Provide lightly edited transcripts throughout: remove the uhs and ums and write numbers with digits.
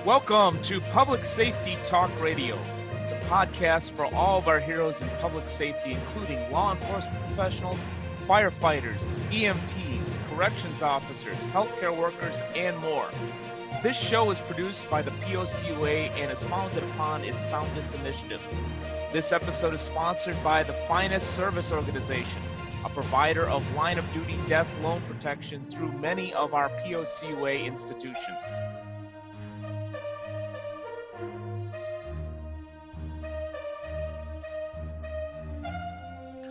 Welcome to Public Safety Talk Radio, the podcast for all of our heroes in public safety, including law enforcement professionals, firefighters, EMTs, corrections officers, healthcare workers, and more. This show is produced by the POCUA and is founded upon its Soundness initiative. This episode is sponsored by the Finest Service Organization, a provider of line-of-duty death loan protection through many of our POCUA institutions.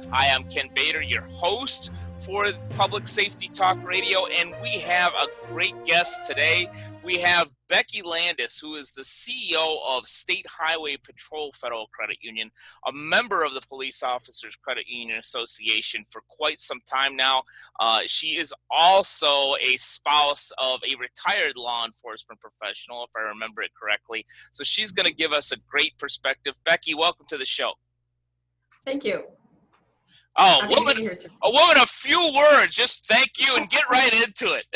Hi, I'm Ken Bader, your host for Public Safety Talk Radio, and we have a great guest today. We have Becky Landis, who is the CEO of State Highway Patrol Federal Credit Union, a member of the Police Officers Credit Union Association for quite some time now. She is also a spouse of a retired law enforcement professional, if I remember it correctly. So she's going to give us a great perspective. Becky, welcome to the show. Thank you. Oh, a woman of few words. Just thank you and get right into it.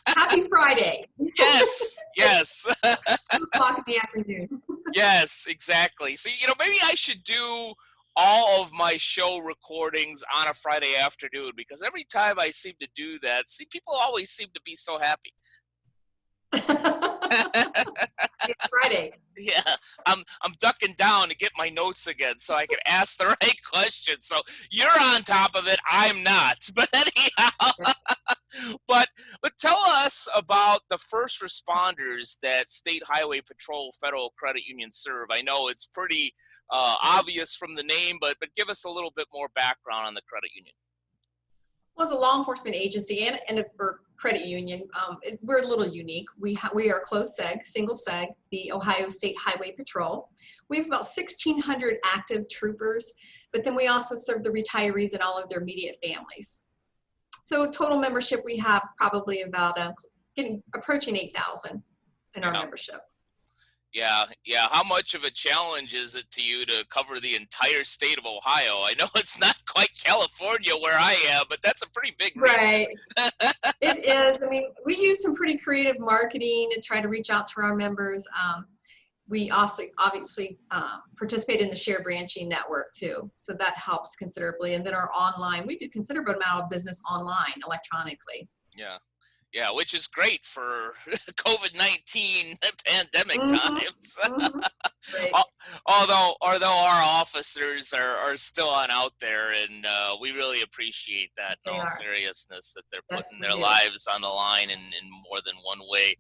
Happy Friday. Yes. 2 o'clock in the afternoon. Yes, exactly. So, maybe I should do all of my show recordings on a Friday afternoon, because every time I seem to do that, people always seem to be so happy. It's Friday. Yeah, I'm ducking down to get my notes again so I can ask the right question. So you're on top of it, I'm not. But anyhow, but tell us about the first responders that State Highway Patrol Federal Credit Union serve. I know it's pretty obvious from the name, but give us a little bit more background on the credit union. Well, as a law enforcement agency and a credit union, we're a little unique. We are closed seg, single seg, the Ohio State Highway Patrol. We have about 1,600 active troopers, but then we also serve the retirees and all of their immediate families. So total membership, we have probably about approaching 8,000 in our membership. Yeah. How much of a challenge is it to you to cover the entire state of Ohio? I know it's not quite California where I am, but that's a pretty big region. Right. It is. I mean, we use some pretty creative marketing to try to reach out to our members. We also obviously participate in the share branching network too, so that helps considerably. And then our online, we do considerable amount of business online, electronically. Yeah, which is great for COVID-19 pandemic times. Right. Although our officers are still on out there, and we really appreciate that in all seriousness, that they're putting their lives on the line in more than one way.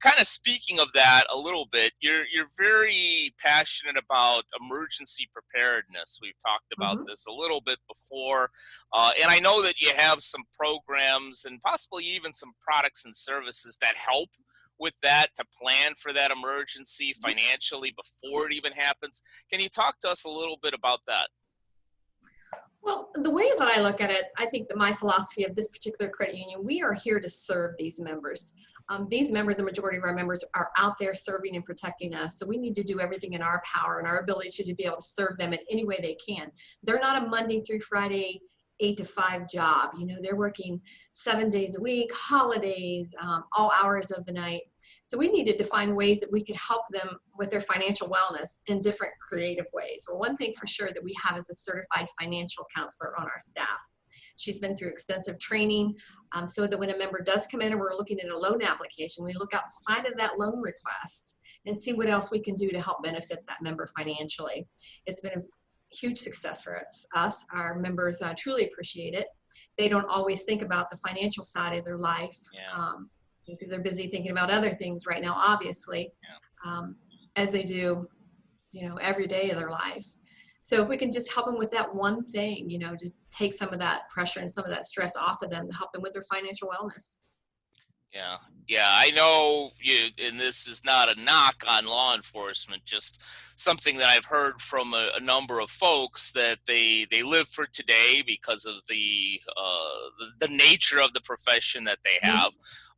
Kind of speaking of that a little bit, you're very passionate about emergency preparedness. We've talked about this a little bit before, and I know that you have some programs and possibly even some products and services that help with that, to plan for that emergency financially before it even happens. Can you talk to us a little bit about that? Well, the way that I look at it, I think that my philosophy of this particular credit union, we are here to serve these members. These members, the majority of our members, are out there serving and protecting us. So we need to do everything in our power and our ability to be able to serve them in any way they can. They're not a Monday through Friday 8 to 5 job. They're working 7 days a week, holidays, all hours of the night. So we needed to find ways that we could help them with their financial wellness in different creative ways. Well, one thing for sure that we have is a certified financial counselor on our staff. She's been through extensive training, so that when a member does come in and we're looking at a loan application, we look outside of that loan request and see what else we can do to help benefit that member financially. It's been a huge success for us. Our members truly appreciate it. They don't always think about the financial side of their life because they're busy thinking about other things right now, obviously, as they do, every day of their life. So if we can just help them with that one thing, just take some of that pressure and some of that stress off of them to help them with their financial wellness. Yeah, I know you, and this is not a knock on law enforcement, just something that I've heard from a number of folks, that they live for today because of the nature of the profession that they have,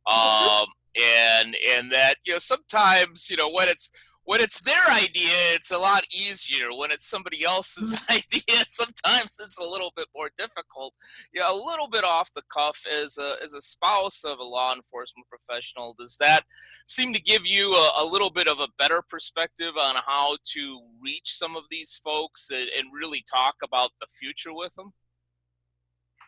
and that sometimes when when it's their idea, it's a lot easier. When it's somebody else's idea, sometimes it's a little bit more difficult. Yeah, a little bit off the cuff. As a spouse of a law enforcement professional, does that seem to give you a little bit of a better perspective on how to reach some of these folks and really talk about the future with them?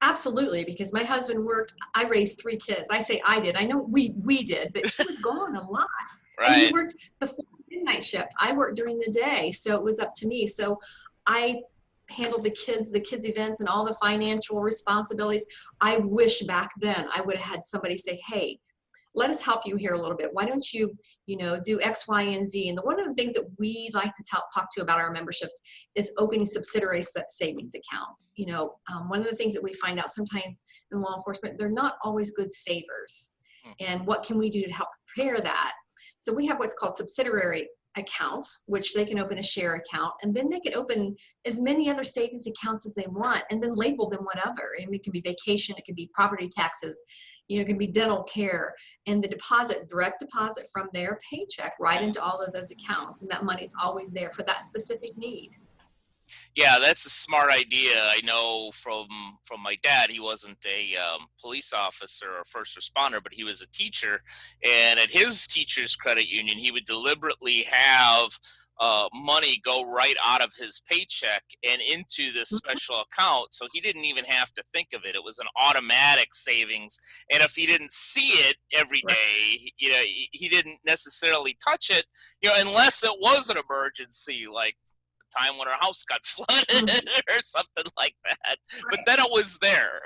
Absolutely, because my husband worked, I raised 3 kids. I say I did. I know we did, but he was gone a lot. And he Right. worked the full midnight shift. I worked during the day, so it was up to me. So I handled the kids events and all the financial responsibilities. I wish back then I would have had somebody say, "Hey, let us help you here a little bit. Why don't you, do X, Y, and Z?" And one of the things that we like to talk to about our memberships is opening subsidiary savings accounts. One of the things that we find out sometimes in law enforcement, they're not always good savers. And what can we do to help prepare that? So we have what's called subsidiary accounts, which they can open a share account, and then they can open as many other savings accounts as they want, and then label them whatever. And it can be vacation, it can be property taxes, it can be dental care, and the direct deposit from their paycheck right into all of those accounts, and that money's always there for that specific need. Yeah, that's a smart idea. I know from my dad. He wasn't a police officer or first responder, but he was a teacher. And at his teacher's credit union, he would deliberately have money go right out of his paycheck and into this special account, so he didn't even have to think of it. It was an automatic savings, and if he didn't see it every Right. day, he didn't necessarily touch it, unless it was an emergency, like time when our house got flooded Mhm. or something like that. But Right. then it was there.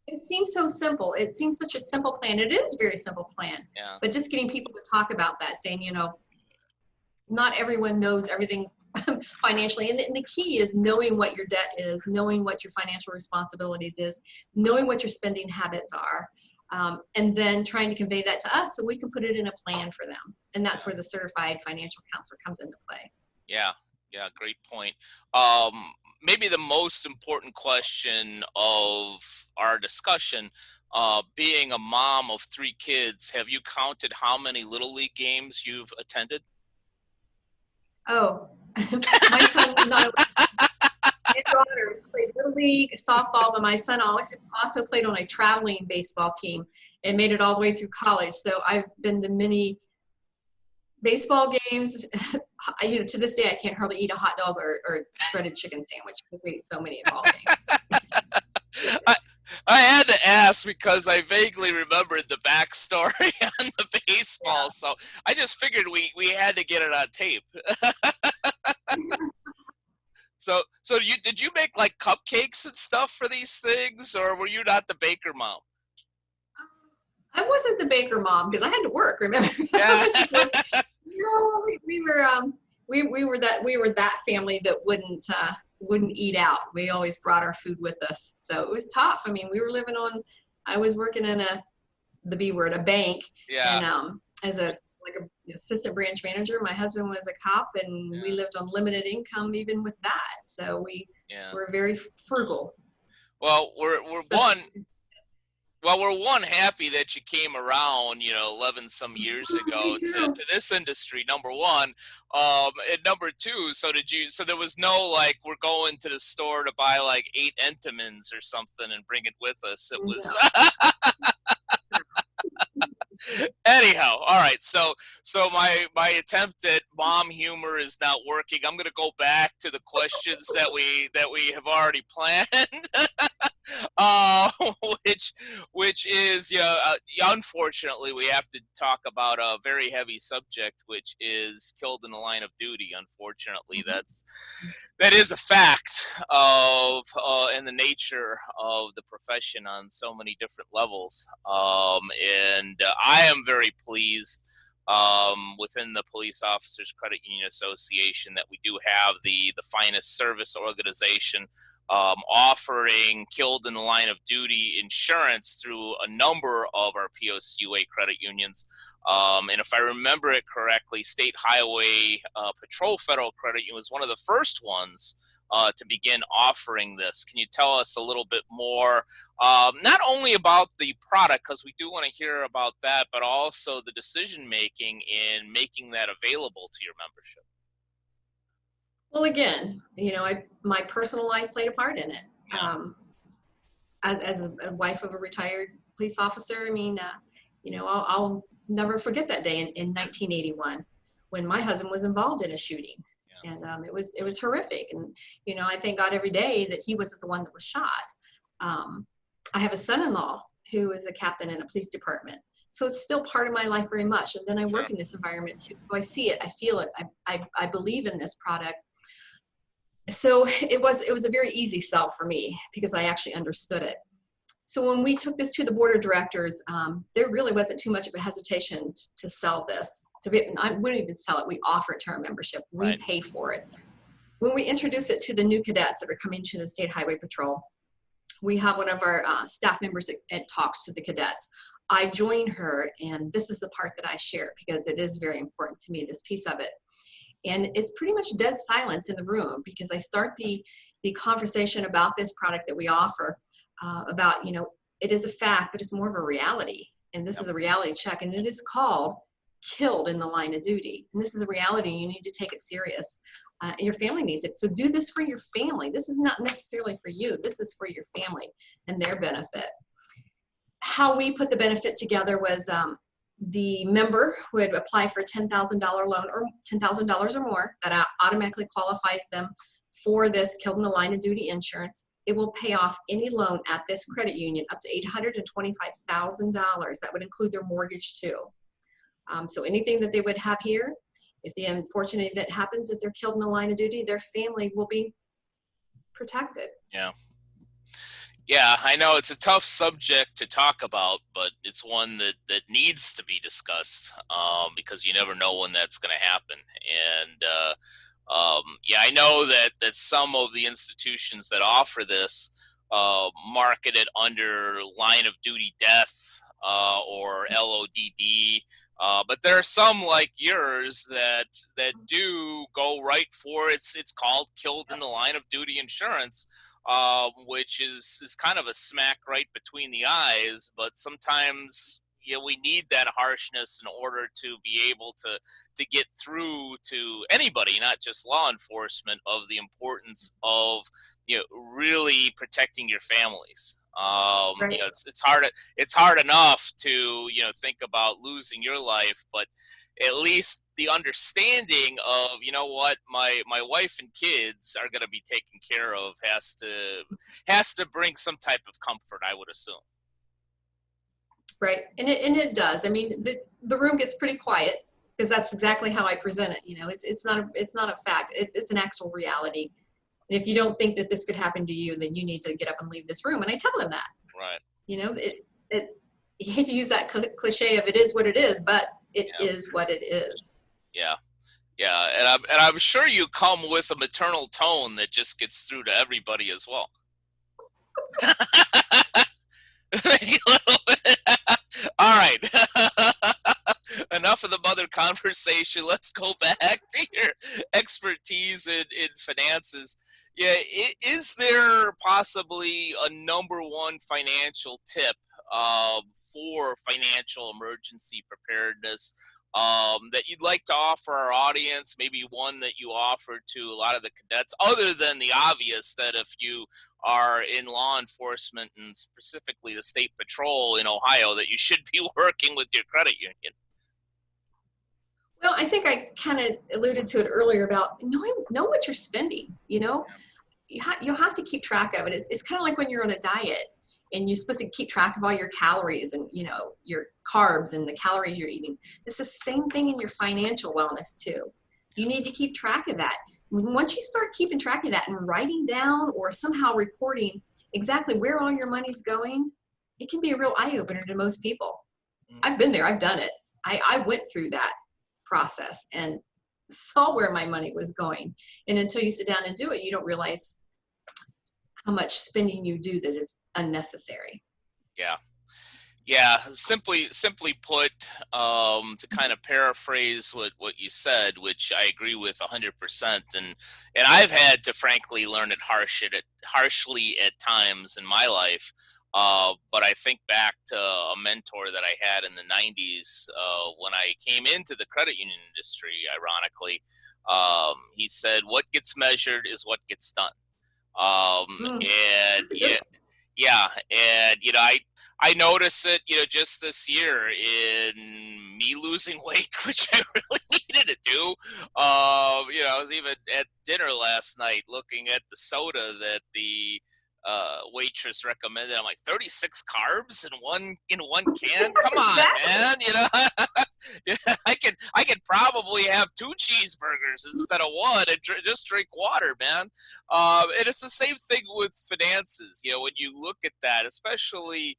It seems so simple. It seems such a simple plan. It is a very simple plan, Yeah. but just getting people to talk about that, saying, not everyone knows everything financially. And the key is knowing what your debt is, knowing what your financial responsibilities is, knowing what your spending habits are, and then trying to convey that to us so we can put it in a plan for them. And that's Yeah. where the certified financial counselor comes into play. Yeah. Yeah. Great point. Um, Maybe the most important question of our discussion, being a mom of 3 kids, have you counted how many Little League games you've attended? Oh, my son not and daughters played little league softball, but my son also played on a traveling baseball team and made it all the way through college. So I've been to many baseball games. To this day, I can't hardly eat a hot dog or shredded chicken sandwich because we eat so many ball games. I, I had to ask because I vaguely remembered the backstory on the baseball, Yeah. so I just figured we had to get it on tape. So did you make like cupcakes and stuff for these things, or were you not the baker mom? I wasn't the baker mom because I had to work. Remember, Yeah. I had to work. No, we were that family that wouldn't eat out. We always brought our food with us, so it was tough. I mean, we were living on. I was working in the B word, a bank, Yeah. and as a assistant branch manager. My husband was a cop, and we Yeah. lived on limited income even with that. So we Yeah. were very frugal, Well, we're especially. one. Well, we're one happy that you came around, 11 some years Me ago to, too. to this industry, number one. And number two, so there was no like, we're going to the store to buy like 8 Entenmann's or something and bring it with us. It was, No. anyhow, all right. So my attempt at mom humor is not working. I'm gonna go back to the questions that we have already planned. uh, which which is, unfortunately we have to talk about a very heavy subject, which is killed in the line of duty. Unfortunately, that is a fact of and the nature of the profession on so many different levels. And I am very pleased within the Police Officers Credit Union Association that we do have the finest service organization offering killed in the line of duty insurance through a number of our POCUA credit unions. And if I remember it correctly, State Highway Patrol Federal Credit Union was one of the first ones to begin offering this. Can you tell us a little bit more, not only about the product, because we do want to hear about that, but also the decision making in making that available to your membership? Well, again, my personal life played a part in it. Yeah. As a wife of a retired police officer, I mean, I'll never forget that day in 1981 when my husband was involved in a shooting. Yeah. And it was horrific. And, I thank God every day that he wasn't the one that was shot. I have a son-in-law who is a captain in a police department. So it's still part of my life very much. And then I work in this environment too. So I see it, I feel it, I believe in this product. So it was a very easy sell for me because I actually understood it. So when we took this to the board of directors, there really wasn't too much of a hesitation to sell this. I wouldn't even sell it. We offer it to our membership. We pay for it. When we introduce it to the new cadets that are coming to the State Highway Patrol, we have one of our staff members that talks to the cadets. I join her, and this is the part that I share because it is very important to me, this piece of it. And it's pretty much dead silence in the room because I start the conversation about this product that we offer, about, it is a fact, but it's more of a reality. And this is a reality check, and it is called killed in the line of duty. And this is a reality. You need to take it serious. And your family needs it. So do this for your family. This is not necessarily for you. This is for your family and their benefit. How we put the benefit together was the member would apply for a $10,000 loan or $10,000 or more that automatically qualifies them for this killed in the line of duty insurance. It will pay off any loan at this credit union up to $825,000. That would include their mortgage too. So anything that they would have here, if the unfortunate event happens that they're killed in the line of duty, their family will be protected. Yeah. Yeah, I know it's a tough subject to talk about, but it's one that needs to be discussed because you never know when that's going to happen. And yeah, I know that some of the institutions that offer this market it under line of duty death or LODD. But there are some like yours that do go right for it's called killed in the line of duty insurance, which is kind of a smack right between the eyes. But sometimes we need that harshness in order to be able to get through to anybody, not just law enforcement, of the importance of really protecting your families. Right. It's hard enough to think about losing your life, but at least the understanding of what my wife and kids are going to be taken care of has to bring some type of comfort, I would assume. Right, and it does. I mean, the room gets pretty quiet because that's exactly how I present it. It's not a fact. It's an actual reality. And if you don't think that this could happen to you, then you need to get up and leave this room. And I tell them that. Right. You hate to use that cliche of it is what it is, but it is what it is. Yeah. Yeah, and I'm sure you come with a maternal tone that just gets through to everybody as well. A little bit. All right. Enough of the mother conversation. Let's go back to your expertise in finances. Yeah, is there possibly a number one financial tip for financial emergency preparedness that you'd like to offer our audience? Maybe one that you offer to a lot of the cadets, other than the obvious that if you are in law enforcement and specifically the state patrol in Ohio, that you should be working with your credit union? Well, I think I kind of alluded to it earlier about know what you're spending. You have to keep track of it. It's kind of like when you're on a diet and you're supposed to keep track of all your calories and your carbs and the calories you're eating. It's the same thing in your financial wellness too. You need to keep track of that. Once you start keeping track of that and writing down or somehow reporting exactly where all your money's going, it can be a real eye-opener to most people. I've been there. I've done it. I went through that process and saw where my money was going. And until you sit down and do it, you don't realize how much spending you do that is unnecessary. Yeah. Yeah, simply put, to kind of paraphrase what you said, which I agree with 100%, and I've had to frankly learn it harshly at times in my life. But I think back to a mentor that I had in the 90s when I came into the credit union industry. Ironically, he said, "What gets measured is what gets done." And That's a good one. yeah, and I notice it, just this year in me losing weight, which I really needed to do. I was even at dinner last night looking at the soda that the waitress recommended. I'm like, 36 carbs in one can. Come on, Exactly. man. Yeah, I can probably have 2 cheeseburgers instead of one and just drink water, man. And it's the same thing with finances. When you look at that, especially,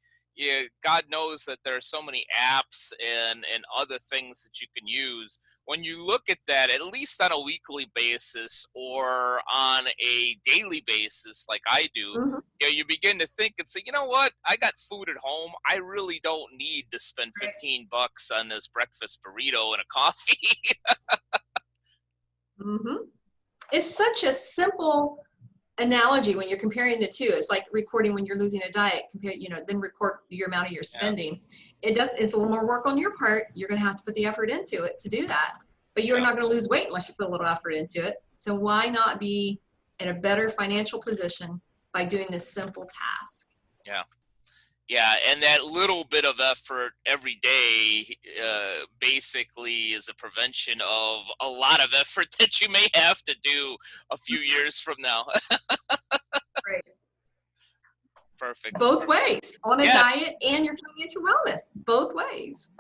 God knows that there are so many apps and other things that you can use. When you look at that, at least on a weekly basis or on a daily basis, like I do, Mhm. you begin to think and say, you know what? I got food at home. I really don't need to spend Right. $15 on this breakfast burrito and a coffee. Mhm. It's such a simple analogy when you're comparing the two. It's like recording when you're losing a diet, then record your amount of your Yeah, spending. It's a little more work on your part. You're going to have to put the effort into it to do that. But you're yeah, not going to lose weight unless you put a little effort into it. So why not be in a better financial position by doing this simple task? yeah. Yeah, and that little bit of effort every day basically is a prevention of a lot of effort that you may have to do a few years from now. Right. Perfect. Both ways, on a Yes, diet and your financial wellness, both ways.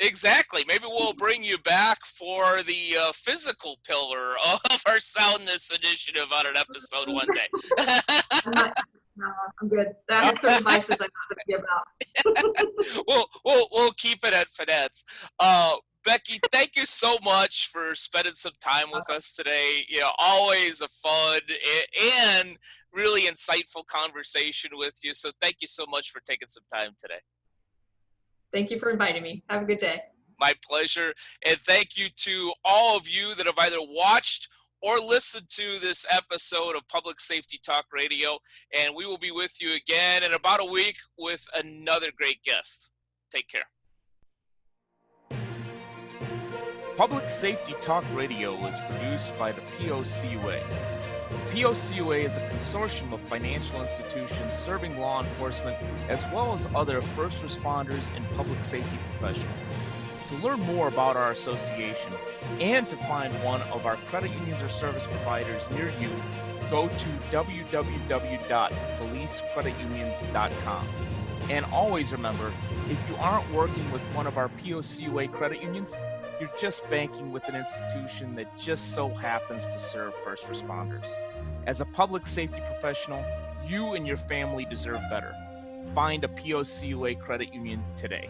exactly. Maybe we'll bring you back for the physical pillar of our Soundness initiative on an episode one day. I'm not, no, I'm good. I have certain vices I'm not going to give out. We'll keep it at finance. Becky, thank you so much for spending some time with us today. Always a fun and really insightful conversation with you. So thank you so much for taking some time today. Thank you for inviting me. Have a good day. My pleasure. And thank you to all of you that have either watched or listened to this episode of Public Safety Talk Radio. And we will be with you again in about a week with another great guest. Take care. Public Safety Talk Radio was produced by the POCUA. POCUA is a consortium of financial institutions serving law enforcement as well as other first responders and public safety professionals. To learn more about our association and to find one of our credit unions or service providers near you, go to www.policecreditunions.com. And always remember, if you aren't working with one of our POCUA credit unions, you're just banking with an institution that just so happens to serve first responders. As a public safety professional, you and your family deserve better. Find a POCUA credit union today.